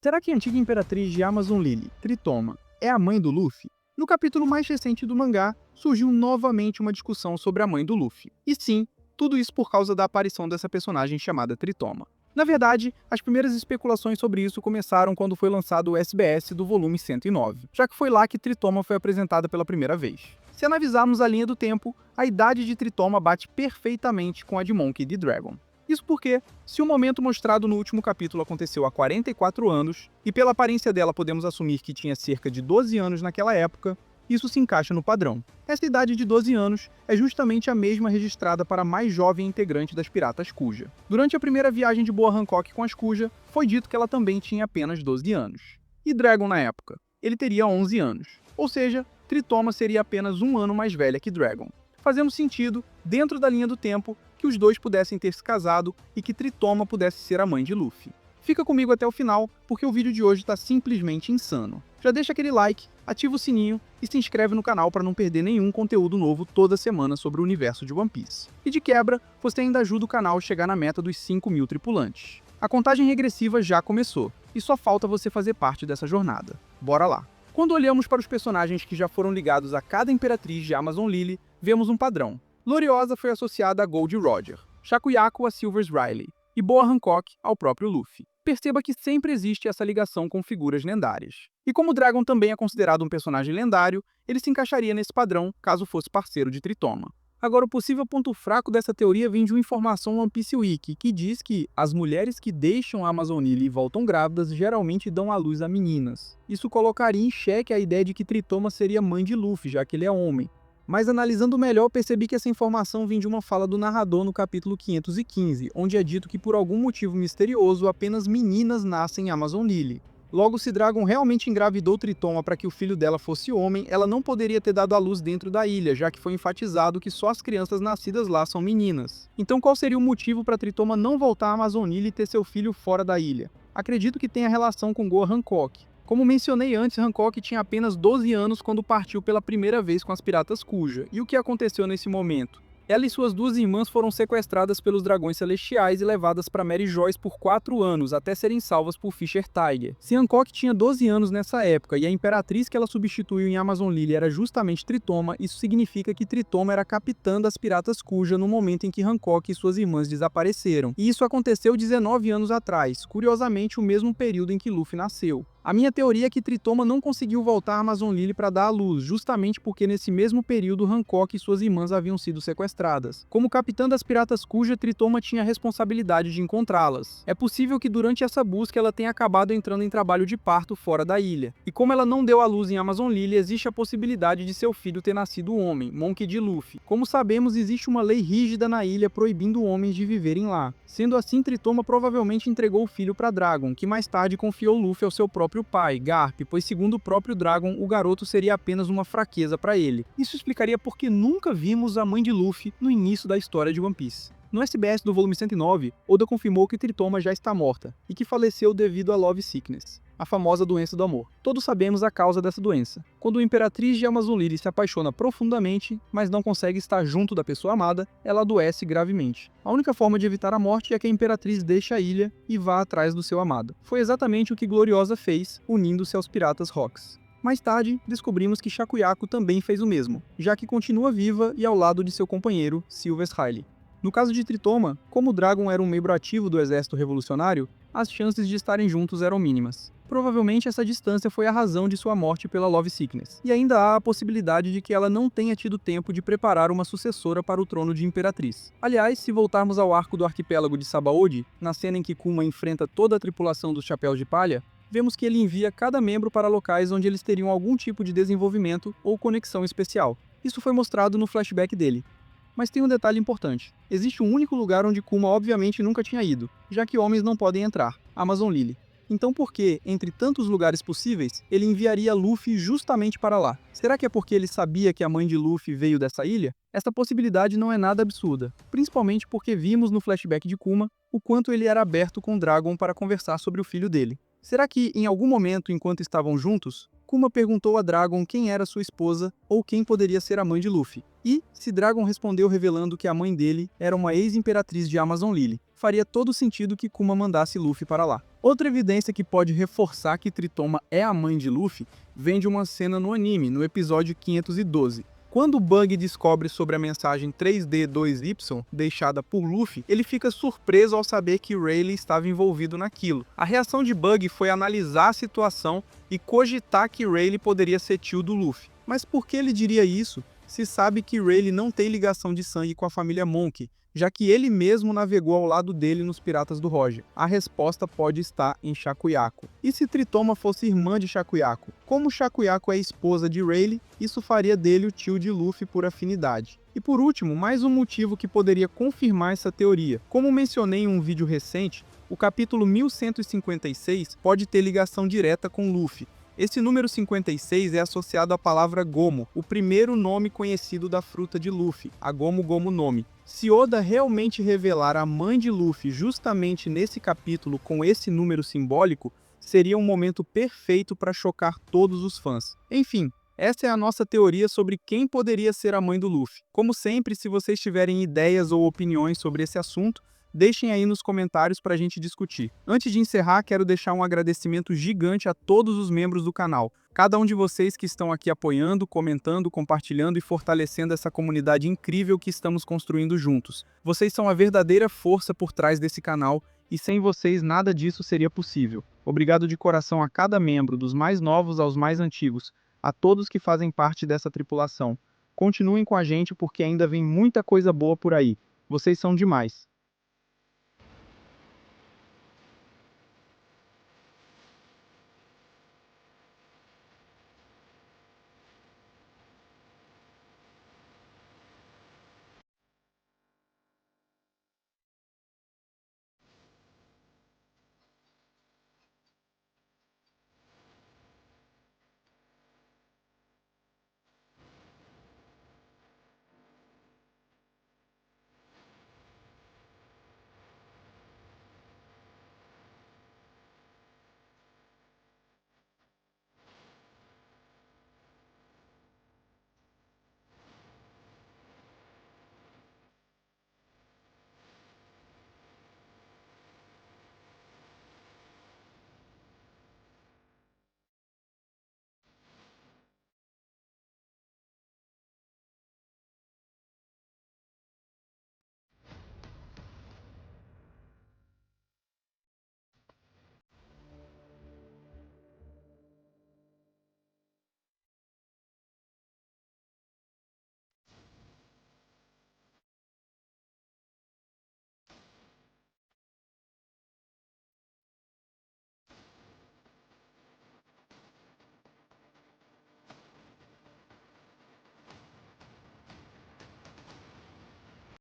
Será que a antiga imperatriz de Amazon Lily, Tritoma, é a mãe do Luffy? No capítulo mais recente do mangá, surgiu novamente uma discussão sobre a mãe do Luffy. E sim, tudo isso por causa da aparição dessa personagem chamada Tritoma. Na verdade, as primeiras especulações sobre isso começaram quando foi lançado o SBS do volume 109, já que foi lá que Tritoma foi apresentada pela primeira vez. Se analisarmos a linha do tempo, a idade de Tritoma bate perfeitamente com a de Monkey D. Dragon. Isso porque, se o momento mostrado no último capítulo aconteceu há 44 anos, e pela aparência dela podemos assumir que tinha cerca de 12 anos naquela época, isso se encaixa no padrão. Essa idade de 12 anos é justamente a mesma registrada para a mais jovem integrante das Piratas Kuja. Durante a primeira viagem de Boa Hancock com as Kuja, foi dito que ela também tinha apenas 12 anos. E Dragon na época? Ele teria 11 anos. Ou seja, Tritoma seria apenas um ano mais velha que Dragon. Fazendo sentido, dentro da linha do tempo, que os dois pudessem ter se casado e que Tritoma pudesse ser a mãe de Luffy. Fica comigo até o final, porque o vídeo de hoje está simplesmente insano. Já deixa aquele like, ativa o sininho e se inscreve no canal para não perder nenhum conteúdo novo toda semana sobre o universo de One Piece. E de quebra, você ainda ajuda o canal a chegar na meta dos 5.000 tripulantes. A contagem regressiva já começou, e só falta você fazer parte dessa jornada. Bora lá! Quando olhamos para os personagens que já foram ligados a cada imperatriz de Amazon Lily, vemos um padrão. Gloriosa foi associada a Gold Roger, Shakuyaku a Silvers Riley e Boa Hancock ao próprio Luffy. Perceba que sempre existe essa ligação com figuras lendárias. E como Dragon também é considerado um personagem lendário, ele se encaixaria nesse padrão caso fosse parceiro de Tritoma. Agora, o possível ponto fraco dessa teoria vem de uma informação no One Piece Wiki, que diz que as mulheres que deixam a Amazon Lily e voltam grávidas geralmente dão à luz a meninas. Isso colocaria em xeque a ideia de que Tritoma seria mãe de Luffy, já que ele é homem. Mas analisando melhor, percebi que essa informação vem de uma fala do narrador no capítulo 515, onde é dito que por algum motivo misterioso apenas meninas nascem em Amazon Lily. Logo, se Dragon realmente engravidou Tritoma para que o filho dela fosse homem, ela não poderia ter dado à luz dentro da ilha, já que foi enfatizado que só as crianças nascidas lá são meninas. Então qual seria o motivo para Tritoma não voltar à Amazon Lily e ter seu filho fora da ilha? Acredito que tenha relação com Goa Hancock. Como mencionei antes, Hancock tinha apenas 12 anos quando partiu pela primeira vez com as Piratas Kuja. E o que aconteceu nesse momento? Ela e suas duas irmãs foram sequestradas pelos Dragões Celestiais e levadas para Mary Joyce por 4 anos, até serem salvas por Fisher Tiger. Se Hancock tinha 12 anos nessa época e a imperatriz que ela substituiu em Amazon Lily era justamente Tritoma, isso significa que Tritoma era a capitã das Piratas Kuja no momento em que Hancock e suas irmãs desapareceram. E isso aconteceu 19 anos atrás, curiosamente o mesmo período em que Luffy nasceu. A minha teoria é que Tritoma não conseguiu voltar à Amazon Lily para dar à luz, justamente porque nesse mesmo período Hancock e suas irmãs haviam sido sequestradas. Como capitã das Piratas Kuja, Tritoma tinha a responsabilidade de encontrá-las. É possível que durante essa busca ela tenha acabado entrando em trabalho de parto fora da ilha. E como ela não deu à luz em Amazon Lily, existe a possibilidade de seu filho ter nascido homem, Monkey D. Luffy. Como sabemos, existe uma lei rígida na ilha proibindo homens de viverem lá. Sendo assim, Tritoma provavelmente entregou o filho para Dragon, que mais tarde confiou Luffy ao seu próprio pai, Garp, pois segundo o próprio Dragon, o garoto seria apenas uma fraqueza para ele. Isso explicaria por que nunca vimos a mãe de Luffy no início da história de One Piece. No SBS do volume 109, Oda confirmou que Tritoma já está morta, e que faleceu devido à Love Sickness, a famosa doença do amor. Todos sabemos a causa dessa doença. Quando a Imperatriz de Amazon Lily se apaixona profundamente, mas não consegue estar junto da pessoa amada, ela adoece gravemente. A única forma de evitar a morte é que a Imperatriz deixe a ilha e vá atrás do seu amado. Foi exatamente o que Gloriosa fez, unindo-se aos Piratas Rocks. Mais tarde, descobrimos que Shakuyaku também fez o mesmo, já que continua viva e ao lado de seu companheiro, Silvers Riley. No caso de Tritoma, como o Dragon era um membro ativo do exército revolucionário, as chances de estarem juntos eram mínimas. Provavelmente essa distância foi a razão de sua morte pela Love Sickness, e ainda há a possibilidade de que ela não tenha tido tempo de preparar uma sucessora para o trono de Imperatriz. Aliás, se voltarmos ao arco do arquipélago de Sabaody, na cena em que Kuma enfrenta toda a tripulação dos Chapéus de Palha, vemos que ele envia cada membro para locais onde eles teriam algum tipo de desenvolvimento ou conexão especial. Isso foi mostrado no flashback dele. Mas tem um detalhe importante. Existe um único lugar onde Kuma obviamente nunca tinha ido, já que homens não podem entrar, Amazon Lily. Então por que, entre tantos lugares possíveis, ele enviaria Luffy justamente para lá? Será que é porque ele sabia que a mãe de Luffy veio dessa ilha? Essa possibilidade não é nada absurda, principalmente porque vimos no flashback de Kuma o quanto ele era aberto com Dragon para conversar sobre o filho dele. Será que, em algum momento enquanto estavam juntos, Kuma perguntou a Dragon quem era sua esposa ou quem poderia ser a mãe de Luffy? E, se Dragon respondeu revelando que a mãe dele era uma ex-imperatriz de Amazon Lily, faria todo sentido que Kuma mandasse Luffy para lá. Outra evidência que pode reforçar que Tritoma é a mãe de Luffy vem de uma cena no anime, no episódio 512. Quando Bug descobre sobre a mensagem 3D2Y deixada por Luffy, ele fica surpreso ao saber que Rayleigh estava envolvido naquilo. A reação de Bug foi analisar a situação e cogitar que Rayleigh poderia ser tio do Luffy. Mas por que ele diria isso, se sabe que Rayleigh não tem ligação de sangue com a família Monkey, já que ele mesmo navegou ao lado dele nos Piratas do Roger? A resposta pode estar em Shakuyaku. E se Tritoma fosse irmã de Shakuyaku? Como Shakuyaku é esposa de Rayleigh, isso faria dele o tio de Luffy por afinidade. E por último, mais um motivo que poderia confirmar essa teoria. Como mencionei em um vídeo recente, o capítulo 1156 pode ter ligação direta com Luffy. Esse número 56 é associado à palavra Gomu, o primeiro nome conhecido da fruta de Luffy, a Gomu Gomu Nome. Se Oda realmente revelar a mãe de Luffy justamente nesse capítulo com esse número simbólico, seria um momento perfeito para chocar todos os fãs. Enfim, essa é a nossa teoria sobre quem poderia ser a mãe do Luffy. Como sempre, se vocês tiverem ideias ou opiniões sobre esse assunto, deixem aí nos comentários para a gente discutir. Antes de encerrar, quero deixar um agradecimento gigante a todos os membros do canal. Cada um de vocês que estão aqui apoiando, comentando, compartilhando e fortalecendo essa comunidade incrível que estamos construindo juntos. Vocês são a verdadeira força por trás desse canal e sem vocês nada disso seria possível. Obrigado de coração a cada membro, dos mais novos aos mais antigos, a todos que fazem parte dessa tripulação. Continuem com a gente porque ainda vem muita coisa boa por aí. Vocês são demais.